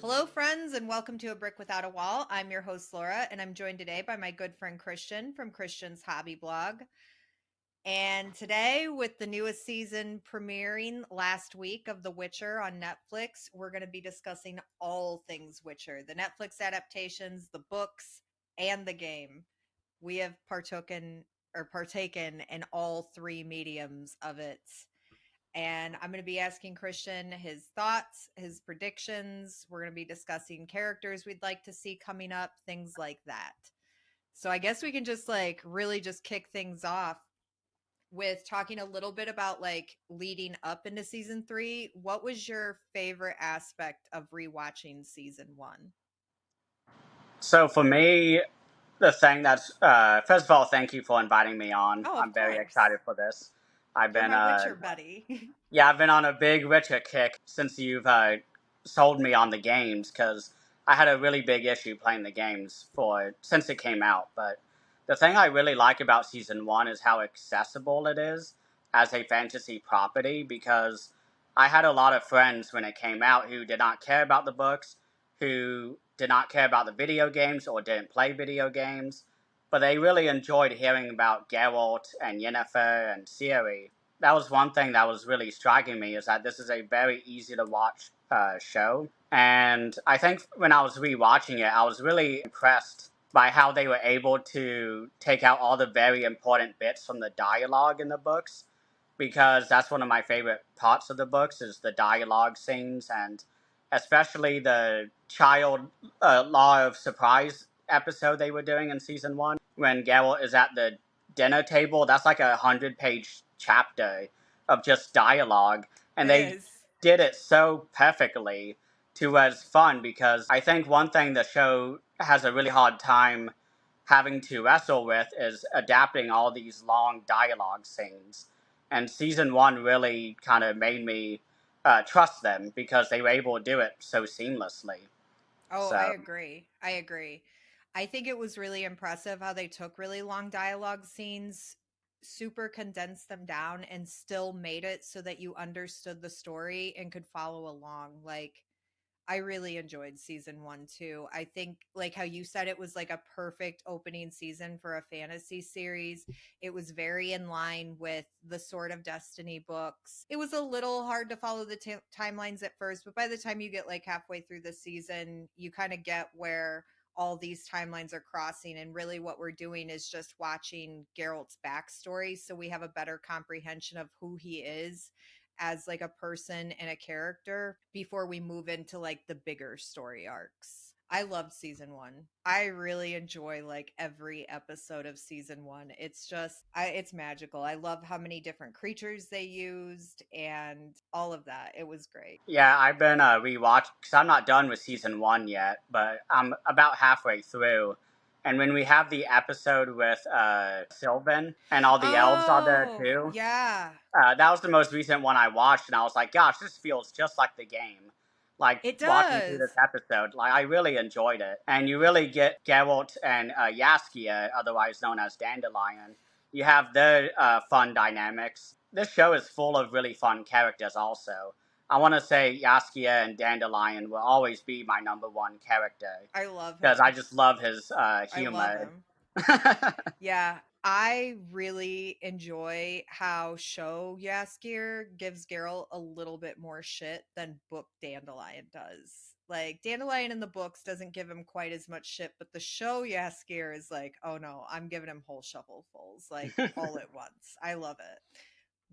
Hello, friends, and welcome to A Brick Without a Wall. I'm your host, Laura, and I'm joined today by my good friend Christian from Christian's Hobby Blog. And today, with the newest season premiering last week of The Witcher on Netflix, we're going to be discussing all things Witcher, the Netflix adaptations, the books, and the game. We have partaken in all three mediums of it. And I'm going to be asking Christian his thoughts, his predictions. We're going to be discussing characters we'd like to see coming up, things like that. So I guess we can just really just kick things off with talking a little bit about leading up into season 3. What was your favorite aspect of rewatching season 1? So for me, the thing that's first of all, thank you for inviting me on. Oh, of I'm very course. excited for this. I've You're been my Witcher buddy. yeah, I've been on a big Witcher kick since you've sold me on the games because I had a really big issue playing the games for since it came out. But the thing I really like about season one is how accessible it is as a fantasy property because I had a lot of friends when it came out who did not care about the books, who did not care about the video games or didn't play video games, but they really enjoyed hearing about Geralt and Yennefer and Ciri. That was one thing that was really striking me is that this is a very easy to watch show. And I think when I was rewatching it, I was really impressed by how they were able to take out all the very important bits from the dialogue in the books because that's one of my favorite parts of the books is the dialogue scenes and especially the child law of surprise episode they were doing in season one when Geralt is at the dinner table. That's like 100-page chapter of just dialogue, and It they is. did it so perfectly to where it's fun because I think one thing the show has a really hard time having to wrestle with is adapting all these long dialogue scenes. And season one really kind of made me trust them because they were able to do it so seamlessly. Oh, I So agree. I agree. I think it was really impressive how they took really long dialogue scenes, super condensed them down, and still made it so that you understood the story and could follow along. I really enjoyed season 1 too. I think like how you said it was like a perfect opening season for a fantasy series. It was very in line with the Sword of Destiny books. It was a little hard to follow the timelines at first, but by the time you get like halfway through the season, you kind of get where all these timelines are crossing, and really what we're doing is just watching Geralt's backstory so we have a better comprehension of who he is as like a person and a character before we move into like the bigger story arcs. I loved season 1. I really enjoy like every episode of season 1. It's magical. I love how many different creatures they used and all of that. It was great. yeah, I've been rewatching because I'm not done with season one yet, but I'm about halfway through. And when we have the episode with Sylvan and all the elves are there Oh, too, yeah. that was the most recent one I watched, and I was like, "Gosh, this feels just like the game." Like It watching through does. this episode, like I really enjoyed it, and you really get Geralt and Yaskia, otherwise known as Dandelion. You have their fun dynamics. This show is full of really fun characters. Also, I want to say Yaskia and Dandelion will always be my number one character I love because I him. just love his I love humor. him. Yeah, I really enjoy how show Yaskir gives Geralt a little bit more shit than book Dandelion does. Like Dandelion in the books doesn't give him quite as much shit, but the show Yaskir is like, oh no, I'm giving him whole shovelfuls, like all at once. I love it.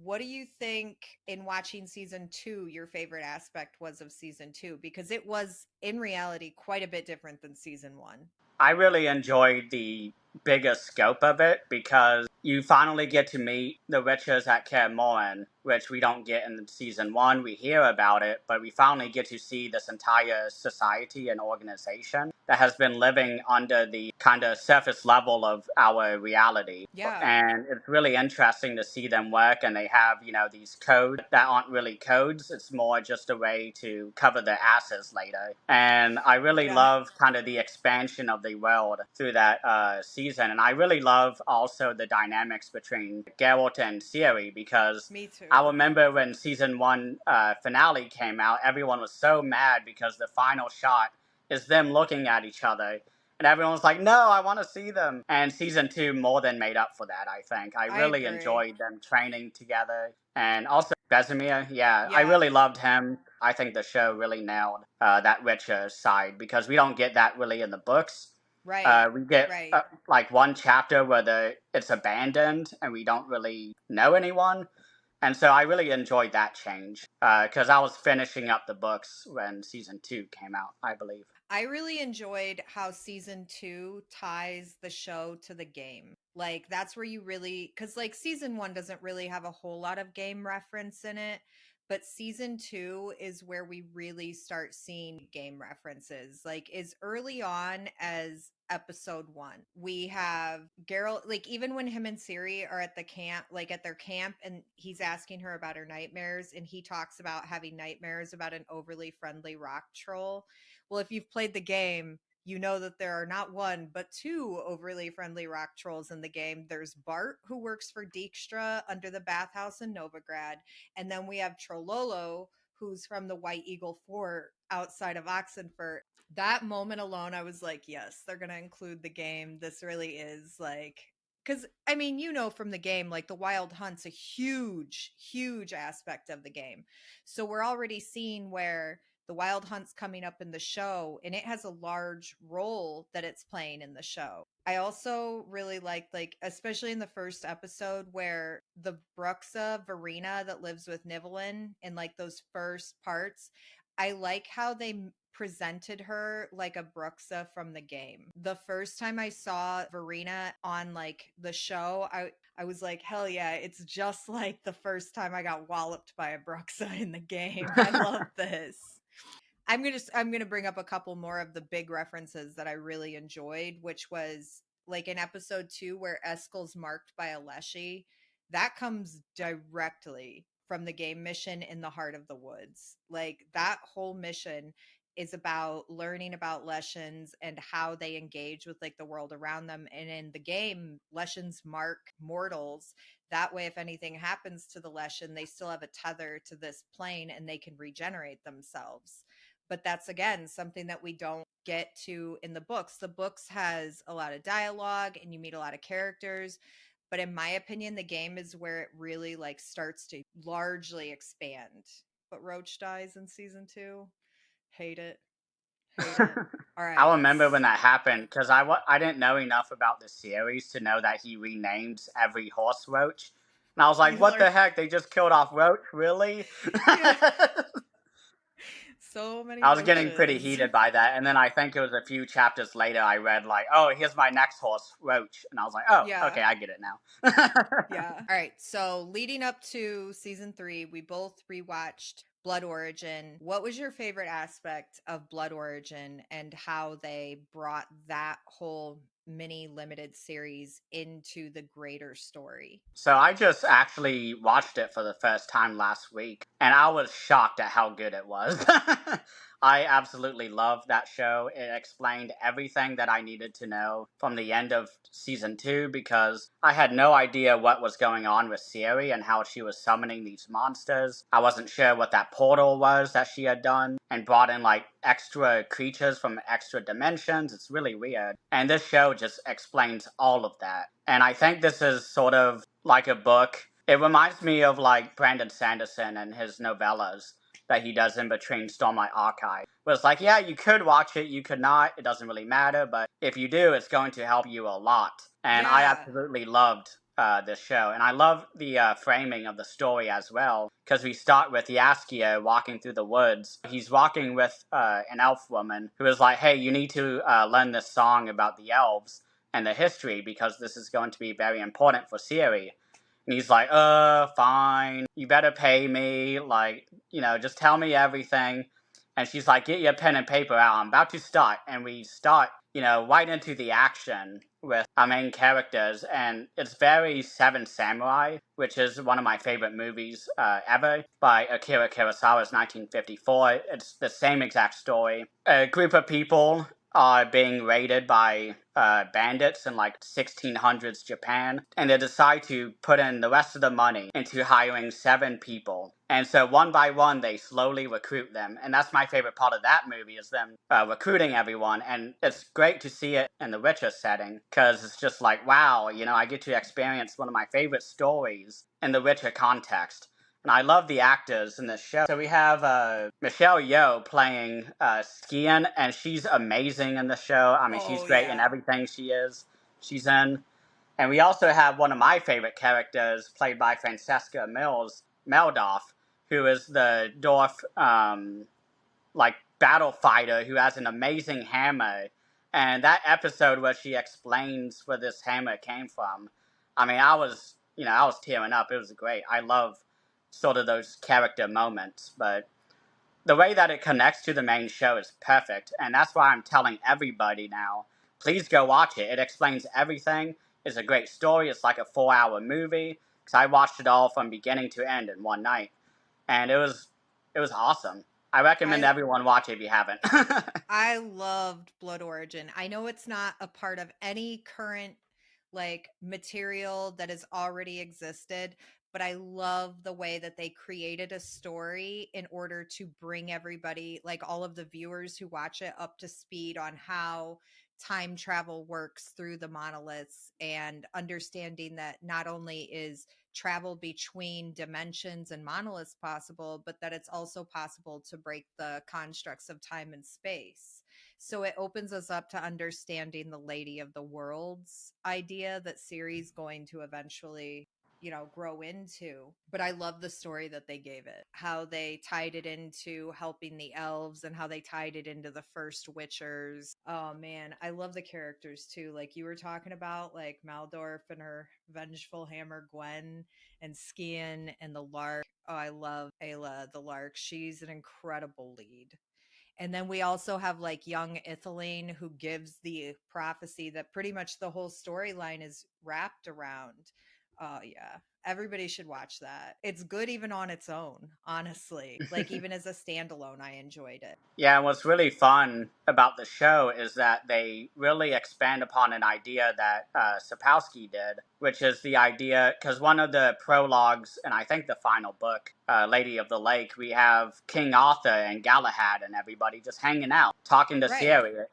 What do you think in watching season 2 your favorite aspect was of season 2? Because it was in reality quite a bit different than season 1. I really enjoyed the bigger scope of it because you finally get to meet the witches at Kaer Morhen, which we don't get in season one. We hear about it, but we finally get to see this entire society and organization that has been living under the kind of surface level of our reality. Yeah. And it's really interesting to see them work, and they have, these codes that aren't really codes. It's more just a way to cover their asses later. And I really Yeah. love kind of the expansion of the world through that season. And I really love also the dynamics between Geralt and Ciri, because Me I too. remember when season one finale came out, everyone was so mad because the final shot is them looking at each other. And everyone was like, no, I want to see them. And season two more than made up for that, I think. I I really agree. enjoyed them training together. And also, Besimir, yeah, I Yeah. really loved him. I think the show really nailed that Witcher side, because we don't get that really in the books. Right. We get Right. like one chapter where it's abandoned and we don't really know anyone. And so I really enjoyed that change because I was finishing up the books when season two came out, I believe. I really enjoyed how season 2 ties the show to the game. Like that's where you really, cuz like season 1 doesn't really have a whole lot of game reference in it, but season 2 is where we really start seeing game references. Like as early on as episode 1. We have Geralt, like even when him and Ciri are at the camp, like at their camp, and he's asking her about her nightmares, and he talks about having nightmares about an overly friendly rock troll. Well, if you've played the game, you know that there are not one, but two overly friendly rock trolls in the game. There's Bart, who works for Dijkstra under the bathhouse in Novigrad. And then we have Trololo, who's from the White Eagle Fort outside of Oxenfurt. That moment alone, I was like, yes, they're going to include the game. This really is like, because I mean, you know, from the game, like the Wild Hunt's a huge, huge aspect of the game. So we're already seeing where the Wild Hunt's coming up in the show, and it has a large role that it's playing in the show. I also really like especially in the first episode where the Bruxa Verena that lives with Nivellen in like those first parts, I like how they presented her like a Bruxa from the game. The first time I saw Verena on like the show, I was like, hell yeah, it's just like the first time I got walloped by a Bruxa in the game. I love this. I'm gonna bring up a couple more of the big references that I really enjoyed, which was like in episode 2 where Eskel's marked by a Leshy. That comes directly from the game mission in the heart of the woods. Like that whole mission is about learning about Leshens and how they engage with like the world around them. And in the game, Leshens mark mortals. That way, if anything happens to the Leshen, they still have a tether to this plane and they can regenerate themselves. But that's again something that we don't get to in the books. The books has a lot of dialogue and you meet a lot of characters, but in my opinion the game is where it really like starts to largely expand. But Roach dies in season 2. Hate it. Hate it. All I right. remember when that happened because I didn't know enough about the series to know that he renames every horse Roach. And I was like, You what learn. the heck? They just killed off Roach? Really? Yeah. So many I was getting pretty roaches. heated by that. And then I think it was a few chapters later I read, like, oh, here's my next horse, Roach. And I was like, oh, Yeah. okay, I get it now. Yeah. All right. So leading up to season 3, we both rewatched Blood Origin. What was your favorite aspect of Blood Origin and how they brought that whole mini limited series into the greater story? So I just actually watched it for the first time last week, and I was shocked at how good it was. I absolutely loved that show. It explained everything that I needed to know from the end of season two, because I had no idea what was going on with Ciri and how she was summoning these monsters. I wasn't sure what that portal was that she had done and brought in like extra creatures from extra dimensions. It's really weird. And this show just explains all of that. And I think this is sort of like a book. It reminds me of like Brandon Sanderson and his novellas that he does in between Stormlight Archive. But it's like, yeah, you could watch it, you could not. It doesn't really matter. But if you do, it's going to help you a lot. And I Yeah. absolutely loved this show. And I love the framing of the story as well, because we start with Yaskio walking through the woods. He's walking with an elf woman who is like, hey, you need to learn this song about the elves and the history, because this is going to be very important for Ciri. And he's like, fine. You better pay me. Like, just tell me everything. And she's like, "Get your pen and paper out. I'm about to start." And we start, right into the action with our main characters. And it's very Seven Samurai, which is one of my favorite movies ever by Akira Kurosawa's 1954. It's the same exact story. A group of people are being raided by bandits in like 1600s Japan, and they decide to put in the rest of the money into hiring 7 people. And so one by one, they slowly recruit them, and that's my favorite part of that movie is them recruiting everyone. And it's great to see it in the Witcher setting because it's just like, wow, I get to experience one of my favorite stories in the Witcher context. And I love the actors in this show. So we have Michelle Yeoh playing Skian, and she's amazing in the show. I mean, she's Oh great in yeah. everything she's in. And we also have one of my favorite characters, played by Francesca Meldoff, who is the dwarf, like battle fighter who has an amazing hammer. And that episode where she explains where this hammer came from, I mean, I was tearing up. It was great. I love sort of those character moments, but the way that it connects to the main show is perfect, and that's why I'm telling everybody now. Please go watch it. It explains everything. It's a great story. It's like a 4-hour movie because I watched it all from beginning to end in one night, and it was awesome. I recommend I everyone watch it if you haven't. I loved Blood Origin. I know it's not a part of any current like material that has already existed, but I love the way that they created a story in order to bring everybody, like all of the viewers who watch it, up to speed on how time travel works through the monoliths, and understanding that not only is travel between dimensions and monoliths possible, but that it's also possible to break the constructs of time and space. So it opens us up to understanding the Lady of the Worlds idea that Ciri's going to eventually, grow into. But I love the story that they gave it, how they tied it into helping the elves and how they tied it into the first Witchers. Oh man, I love the characters too. Like you were talking about, like Maldorf and her vengeful hammer Gwen, and Skian and the Lark. Oh, I love Ayla the Lark. She's an incredible lead. And then we also have like young Itheline, who gives the prophecy that pretty much the whole storyline is wrapped around. Oh yeah. Everybody should watch that. It's good even on its own, honestly. Like even as a standalone, I enjoyed it. Yeah, and what's really fun about the show is that they really expand upon an idea that Sapkowski did, which is the idea, because one of the prologues, and I think the final book, Lady of the Lake, we have King Arthur and Galahad and everybody just hanging out, talking to Right. Ciri.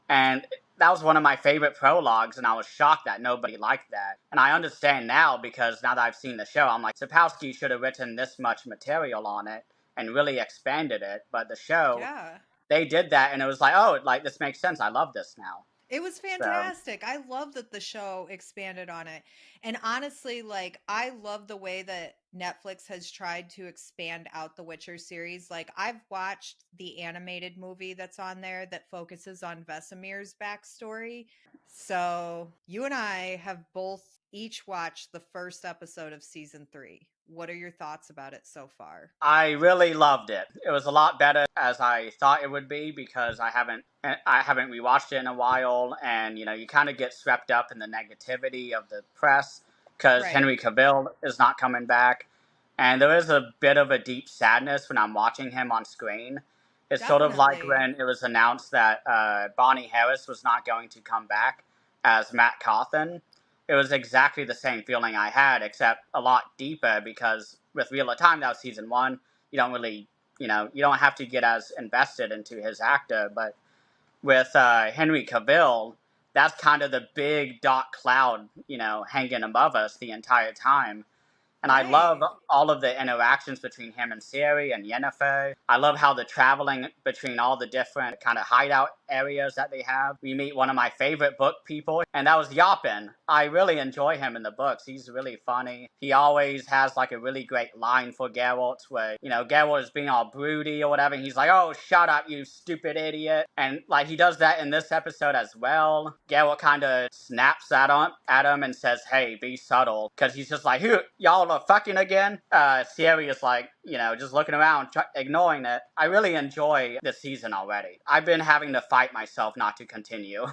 And that was one of my favorite prologues, and I was shocked that nobody liked that. And I understand now, because now that I've seen the show, I'm like, Sapkowski should have written this much material on it and really expanded it. But the show, Yeah. they did that, and it was like, oh, like this makes sense. I love this now. It was So fantastic. I love that the show expanded on it. And honestly, like I love the way that Netflix has tried to expand out the Witcher series. Like I've watched the animated movie that's on there that focuses on Vesemir's backstory. So, you and I have both each watched the first episode of season 3. What are your thoughts about it so far? I really loved it. It was a lot better as I thought it would be because I haven't rewatched it in a while, and you kind of get swept up in the negativity of the press because Right. Henry Cavill is not coming back, and there is a bit of a deep sadness when I'm watching him on screen. It's sort of like Definitely. when it was announced that Bonnie Harris was not going to come back as Matt Cawthon. It was exactly the same feeling I had, except a lot deeper because with Wheel of Time, that was season one. You don't really, you don't have to get as invested into his actor. But with Henry Cavill, that's kind of the big dark cloud, hanging above us the entire time. And I love Right. all of the interactions between him and Ciri and Yennefer. I love how the traveling between all the different kind of hideout areas that they have. We meet one of my favorite book people, and that was Yoppen. I really enjoy him in the books. He's really funny. He always has like a really great line for Geralt where, Geralt is being all broody or whatever. And he's like, oh, shut up, you stupid idiot. And like he does that in this episode as well. Geralt kind of snaps at him and says, hey, be subtle. Because he's just like, who, y'all y'all are fucking again. Ciri is like, just looking around, ignoring it. I really enjoy this season already. I've been having to fight myself not to continue.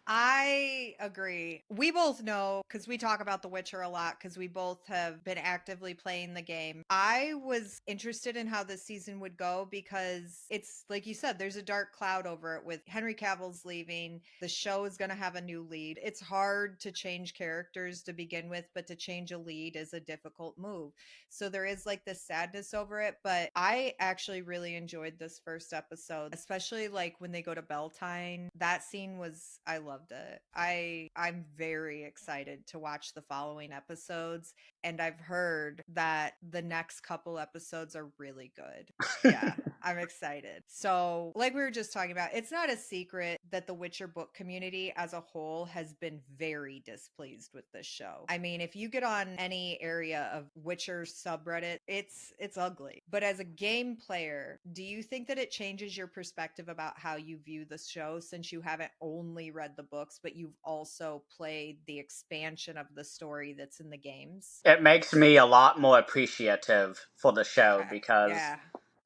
I agree. We both know because we talk about The Witcher a lot because we both have been actively playing the game. I was interested in how this season would go because it's like you said, there's a dark cloud over it with Henry Cavill's leaving. The show is going to have a new lead. It's hard to change characters to begin with, but to change a lead is a difficult move. So there is like this sadness over it, but I actually really enjoyed this first episode, especially like when they go to Beltane. That scene was I loved it. I'm very excited to watch the following episodes, and I've heard that the next couple episodes are really good. Yeah, I'm excited. So, like we were just talking about, it's not a secret that the Witcher book community as a whole has been very displeased with this show. I mean, if you get on any area of Witcher subreddit, it's ugly. But as a game player, do you think that it changes your perspective about how you view the show since you haven't only read the books, but you've also played the expansion of the story that's in the games? It makes me a lot more appreciative for the show Okay. because Yeah.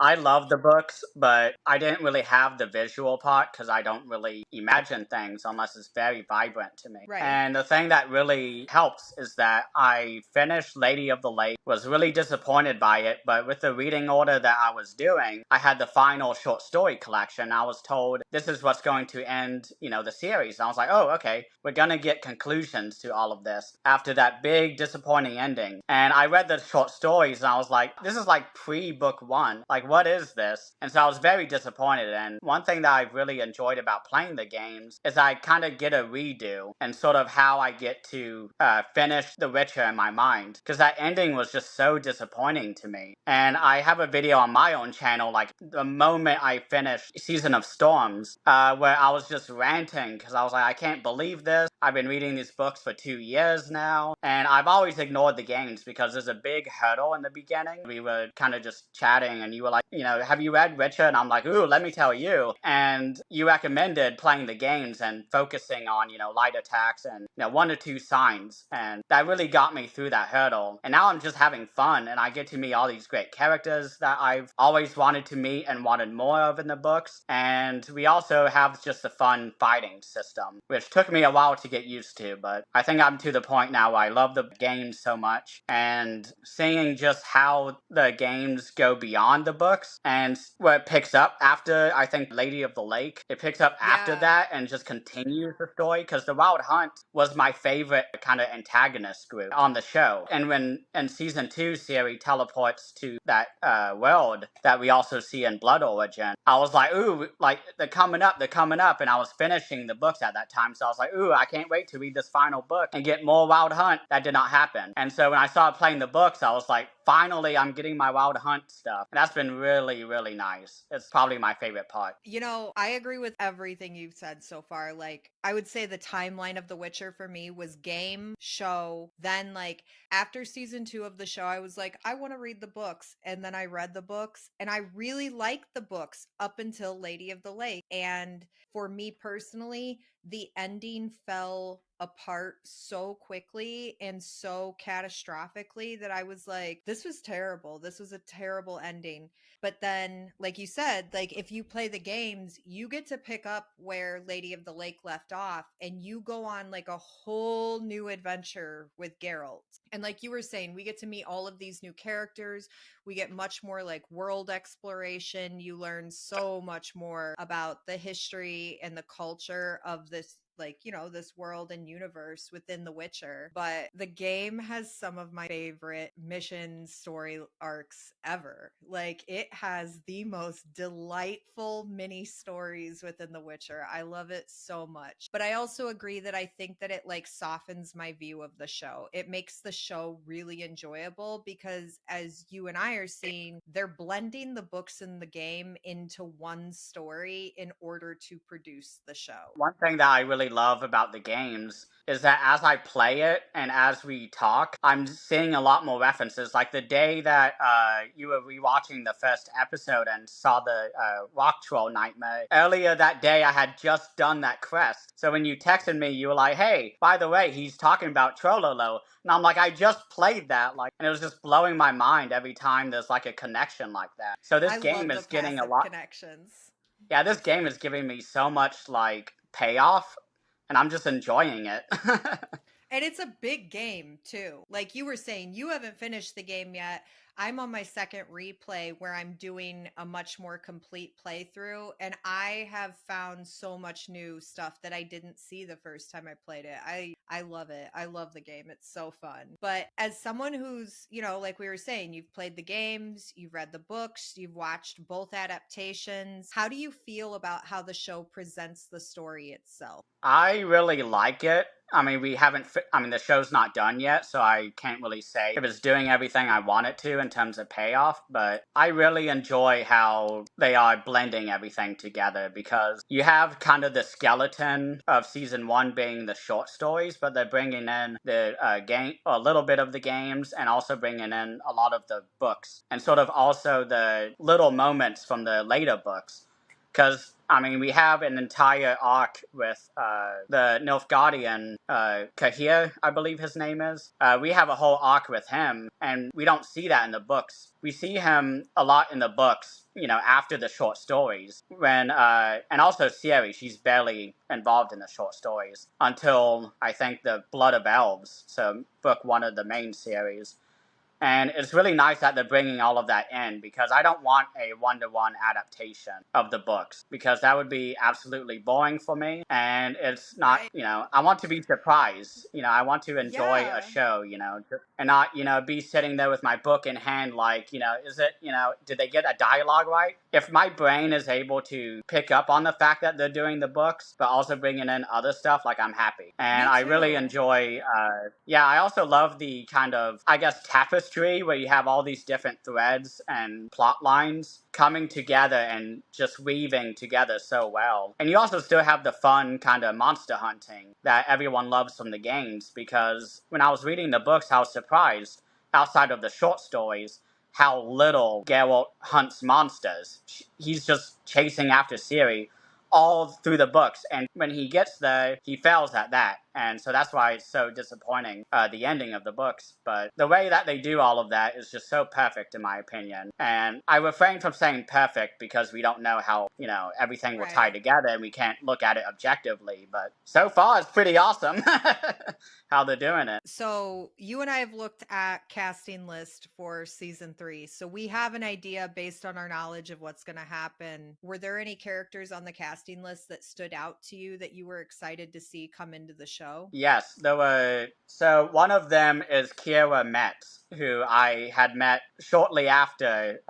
I love the books, but I didn't really have the visual part because I don't really imagine things unless it's very vibrant to me. Right. And the thing that really helps is that I finished Lady of the Lake, was really disappointed by it, but with the reading order that I was doing, I had the final short story collection. I was told this is what's going to end, the series. And I was like, oh, okay, we're gonna get conclusions to all of this after that big disappointing ending. And I read the short stories and I was like, this is like pre-book one. Like, what is this? And so I was very disappointed. And one thing that I've really enjoyed about playing the games is I kind of get a redo and sort of how I get to finish The Witcher in my mind. Because that ending was just so disappointing to me. And I have a video on my own channel, like the moment I finished Season of Storms, where I was just ranting because I was like, I can't believe this. I've been reading these books for 2 years now. And I've always ignored the games because there's a big hurdle in the beginning. We were kind of just chatting and you were like, have you read Witcher? And I'm like, ooh, let me tell you. And you recommended playing the games and focusing on, light attacks and, one or two signs. And that really got me through that hurdle. And now I'm just having fun and I get to meet all these great characters that I've always wanted to meet and wanted more of in the books. And we also have just a fun fighting system, which took me a while to get used to, but I think I'm to the point now where I love the games so much. And seeing just how the games go beyond the books and where it picks up after, I think, Lady of the Lake, it picks up after Yeah. that and just continues the story because the Wild Hunt was my favorite kind of antagonist group on the show. And when in season 2, Ciri teleports to that world that we also see in Blood Origin, I was like, ooh, like they're coming up. And I was finishing the books at that time. So I was like, ooh, I can't wait to read this final book and get more Wild Hunt. That did not happen. And so when I started playing the books, I was like, finally, I'm getting my Wild Hunt stuff. And that's been really, really nice. It's probably my favorite part. I agree with everything you've said so far. Like, I would say the timeline of The Witcher for me was game, show, then, like, after season 2 of the show, I was like, I want to read the books. And then I read the books, and I really liked the books up until Lady of the Lake. And for me personally, the ending fell apart so quickly and so catastrophically that I was like, this was terrible. This was a terrible ending. But then, like you said, like if you play the games, you get to pick up where Lady of the Lake left off and you go on like a whole new adventure with Geralt. And like you were saying, we get to meet all of these new characters. We get much more like world exploration. You learn so much more about the history and the culture of this, like, this world and universe within The Witcher. But the game has some of my favorite mission story arcs ever. Like, it has the most delightful mini stories within The Witcher. I love it so much. But I also agree that I think that it like softens my view of the show. It makes the show really enjoyable because, as you and I are seeing, they're blending the books and the game into one story in order to produce the show. One thing that I really love about the games is that as I play it and as we talk, I'm seeing a lot more references. Like the day that you were rewatching the first episode and saw the rock troll nightmare, earlier that day I had just done that quest. So when you texted me, you were like, hey, by the way, he's talking about Trollolo. And I'm like, I just played that. Like, and it was just blowing my mind every time there's like a connection like that. So this I game love the is getting a passive lot. connections. Yeah, this game is giving me so much like payoff, and I'm just enjoying it. And it's a big game too. Like you were saying, you haven't finished the game yet. I'm on my second replay where I'm doing a much more complete playthrough, and I have found so much new stuff that I didn't see the first time I played it. I love it. I love the game. It's so fun. But as someone who's, like we were saying, you've played the games, you've read the books, you've watched both adaptations. How do you feel about how the show presents the story itself? I really like it. I mean, we haven't. I mean, the show's not done yet, so I can't really say if it's doing everything I want it to in terms of payoff. But I really enjoy how they are blending everything together because you have kind of the skeleton of season one being the short stories, but they're bringing in the game, a little bit of the games, and also bringing in a lot of the books and sort of also the little moments from the later books. Because, I mean, we have an entire arc with the Nilfgaardian, Cahir, I believe his name is. We have a whole arc with him, and we don't see that in the books. We see him a lot in the books, after the short stories. And also Ciri, she's barely involved in the short stories until, I think, the Blood of Elves, so book one of the main series. And it's really nice that they're bringing all of that in because I don't want a one-to-one adaptation of the books because that would be absolutely boring for me. And it's not, Right. I want to be surprised. I want to enjoy a Yeah. show, and not, be sitting there with my book in hand like, is it, did they get a dialogue right? If my brain is able to pick up on the fact that they're doing the books, but also bringing in other stuff, like I'm happy. And Me I really too. enjoy, yeah, I also love the kind of, I guess, tapestry where you have all these different threads and plot lines coming together and just weaving together so well. And you also still have the fun kind of monster hunting that everyone loves from the games because when I was reading the books, I was surprised, outside of the short stories, how little Geralt hunts monsters. He's just chasing after Ciri all through the books, and when he gets there, he fails at that, and so that's why it's so disappointing, the ending of the books. But the way that they do all of that is just so perfect, in my opinion. And I refrain from saying perfect because we don't know how everything will tie Right. together, and we can't look at it objectively. But so far, it's pretty awesome how they're doing it. So you and I have looked at casting list for season 3. So we have an idea based on our knowledge of what's going to happen. Were there any characters on the casting list that stood out to you that you were excited to see come into the show? Yes, there were. So one of them is Kira Metz, who I had met shortly after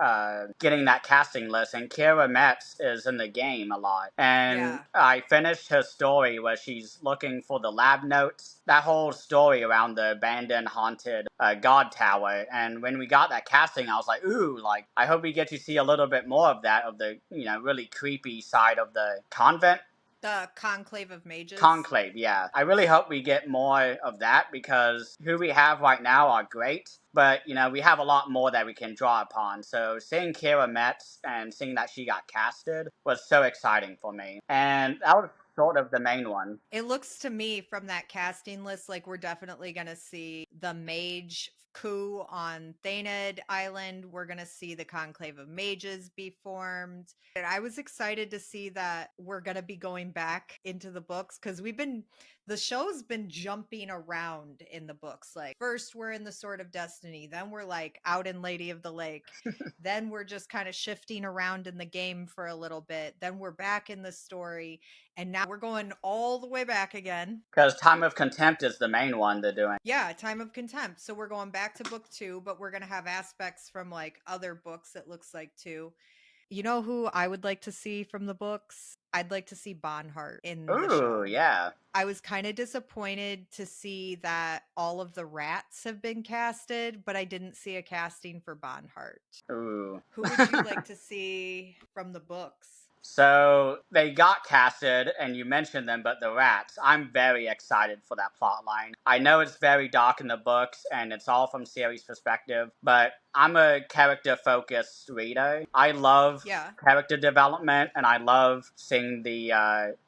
getting that casting list. And Kira Metz is in the game a lot. And Yeah. I finished her story where she's looking for the lab notes. That whole story around the abandoned, haunted god tower. And when we got that casting, I was like, ooh, like I hope we get to see a little bit more of that, of the really creepy side of the convent. The Conclave of Mages. Conclave, yeah. I really hope we get more of that because who we have right now are great, but we have a lot more that we can draw upon. So seeing Kira Metz and seeing that she got casted was so exciting for me. And that was sort of the main one. It looks to me from that casting list like we're definitely going to see the mage coup on Thaned Island. We're going to see the Conclave of Mages be formed. And I was excited to see that we're going to be going back into the books because the show's been jumping around in the books. Like, first we're in the Sword of Destiny, then we're like out in Lady of the Lake, then we're just kind of shifting around in the game for a little bit, then we're back in the story. And now we're going all the way back again. Because Time of Contempt is the main one they're doing. Yeah, Time of Contempt. So we're going back to book 2, but we're going to have aspects from like other books, it looks like, too. You know who I would like to see from the books? I'd like to see Bonhart in the Ooh, show. yeah. I was kind of disappointed to see that all of the rats have been casted, but I didn't see a casting for Bonhart. Ooh. Who would you like to see from the books? So they got casted, and you mentioned them, but the rats. I'm very excited for that plot line. I know it's very dark in the books, and it's all from Ciri's perspective, but I'm a character focused reader. I love Yeah. character development, and I love seeing the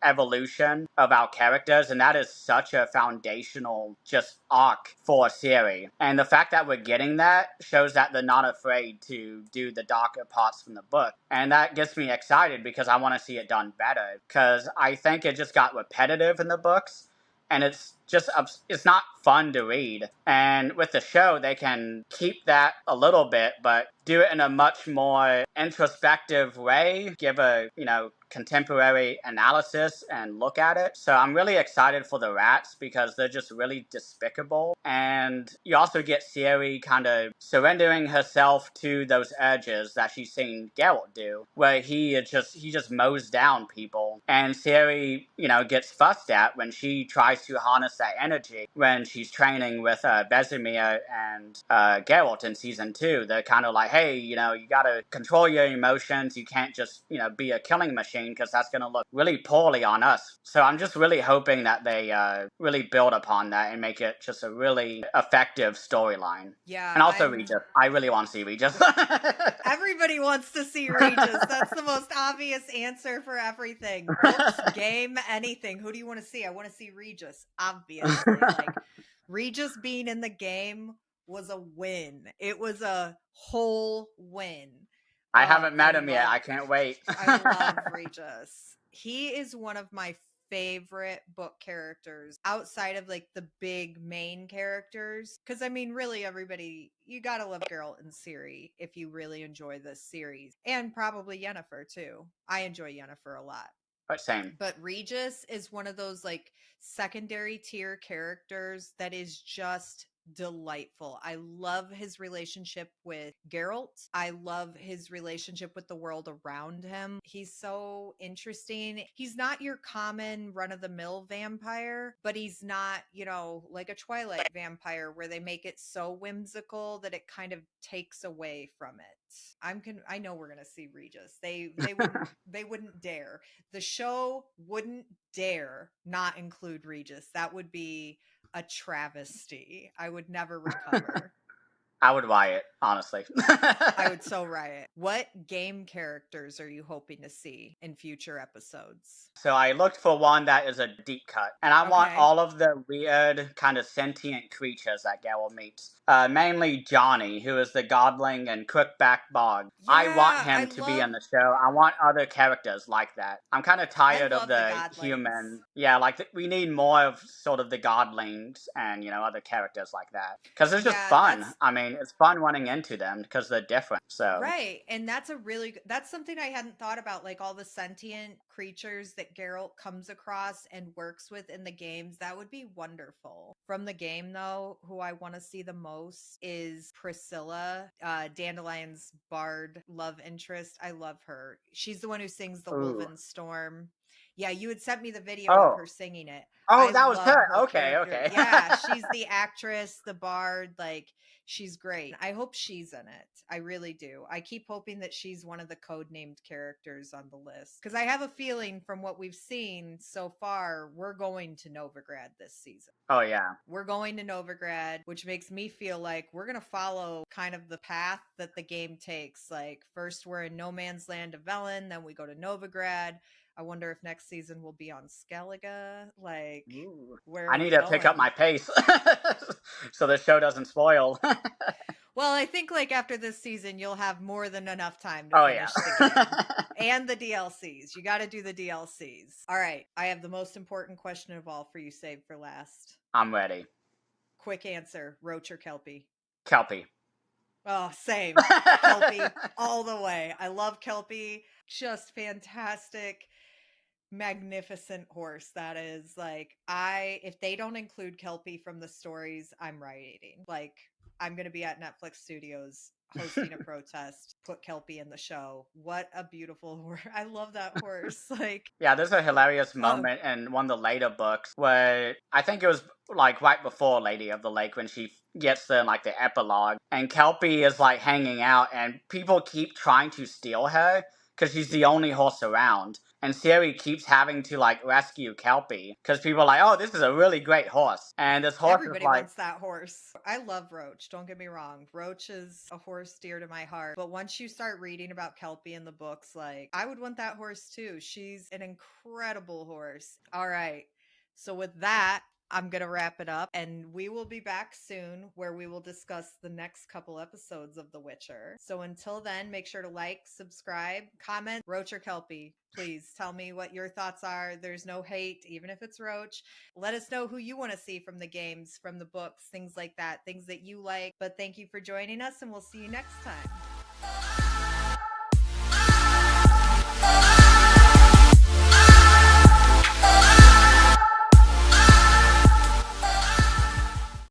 evolution of our characters, and that is such a foundational just arc for Ciri. And the fact that we're getting that shows that they're not afraid to do the darker parts from the book, and that gets me excited because I want to see it done better. Because I think it just got repetitive in the books, and it's not fun to read. And with the show, they can keep that a little bit, but do it in a much more introspective way, give a contemporary analysis and look at it. So I'm really excited for the rats because they're just really despicable. And you also get Ciri kind of surrendering herself to those urges that she's seen Geralt do, where he just mows down people. And Ciri, gets fussed at when she tries to harness that energy when she's training with Vesemir and Geralt in season 2. They're kind of like, hey, you gotta control your emotions. You can't just, be a killing machine because that's going to look really poorly on us. So I'm just really hoping that they really build upon that and make it just a really effective storyline. Yeah, And also Regis. I really want to see Regis. Everybody wants to see Regis. That's the most obvious answer for everything. Books, game, anything. Who do you want to see? I want to see Regis, obviously. Like, Regis being in the game was a win. It was a whole win. I haven't met him yet. I can't wait. I love Regis. He is one of my favorite book characters outside of like the big main characters. Because I mean, really, everybody, you gotta love Geralt and Ciri if you really enjoy this series, and probably Yennefer too. I enjoy Yennefer a lot. Same. But Regis is one of those like secondary tier characters that is just delightful. I love his relationship with Geralt. I love his relationship with the world around him. He's so interesting. He's not your common run of the mill vampire, but he's not, like a Twilight vampire where they make it so whimsical that it kind of takes away from it. I know we're going to see Regis. They wouldn't dare. The show wouldn't dare not include Regis. That would be a travesty. I would never recover. I would riot, honestly. I would so riot. What game characters are you hoping to see in future episodes? So I looked for one that is a deep cut, and I want all of the weird kind of sentient creatures that Geralt meets. Mainly Johnny, who is the godling and crookback bog. Yeah, I want him to be in the show. I want other characters like that. I'm kind of tired of the human. Yeah, we need more of sort of the godlings and other characters like that because it's just fun. I mean, it's fun running into them because they're different. So right, and that's something I hadn't thought about, like all the sentient creatures that Geralt comes across and works with in the games. That would be wonderful. From the game, though, who I want to see the most is Priscilla, Dandelion's bard love interest. I love her. She's the one who sings the Wolven Storm. Yeah, you had sent me the video of her singing it. Oh, that was her. Okay. Yeah, she's the actress, the bard. Like, she's great. I hope she's in it. I really do. I keep hoping that she's one of the codenamed characters on the list. Because I have a feeling from what we've seen so far, we're going to Novigrad this season. Oh, yeah. We're going to Novigrad, which makes me feel like we're going to follow kind of the path that the game takes. Like, first we're in no man's land of Velen, then we go to Novigrad. I wonder if next season will be on Skellige. Like, where I need to pick up my pace so the show doesn't spoil. Well, I think like after this season, you'll have more than enough time to finish the game and the DLCs. You got to do the DLCs. All right, I have the most important question of all for you, saved for last. I'm ready. Quick answer: Roach or Kelpie? Kelpie. Oh, same. Kelpie all the way. I love Kelpie. Just fantastic. Magnificent horse that is. Like, if they don't include Kelpie from the stories, I'm writing. Like, I'm gonna be at Netflix Studios hosting a protest, put Kelpie in the show. What a beautiful horse. I love that horse. Like, yeah, there's a hilarious moment in one of the later books where I think it was like right before Lady of the Lake when she gets the like the epilogue and Kelpie is like hanging out and people keep trying to steal her because she's the only horse around. And Ciri keeps having to like rescue Kelpie because people are like, "Oh, this is a really great horse," and this horse is Everybody like, wants that horse. I love Roach. Don't get me wrong. Roach is a horse dear to my heart. But once you start reading about Kelpie in the books, like, I would want that horse too. She's an incredible horse. All right. So, with that, I'm going to wrap it up and we will be back soon where we will discuss the next couple episodes of The Witcher. So, until then, make sure to like, subscribe, comment, Roach or Kelpie. Please tell me what your thoughts are. There's no hate, even if it's Roach. Let us know who you want to see from the games, from the books, things like that, things that you like. But thank you for joining us, and we'll see you next time.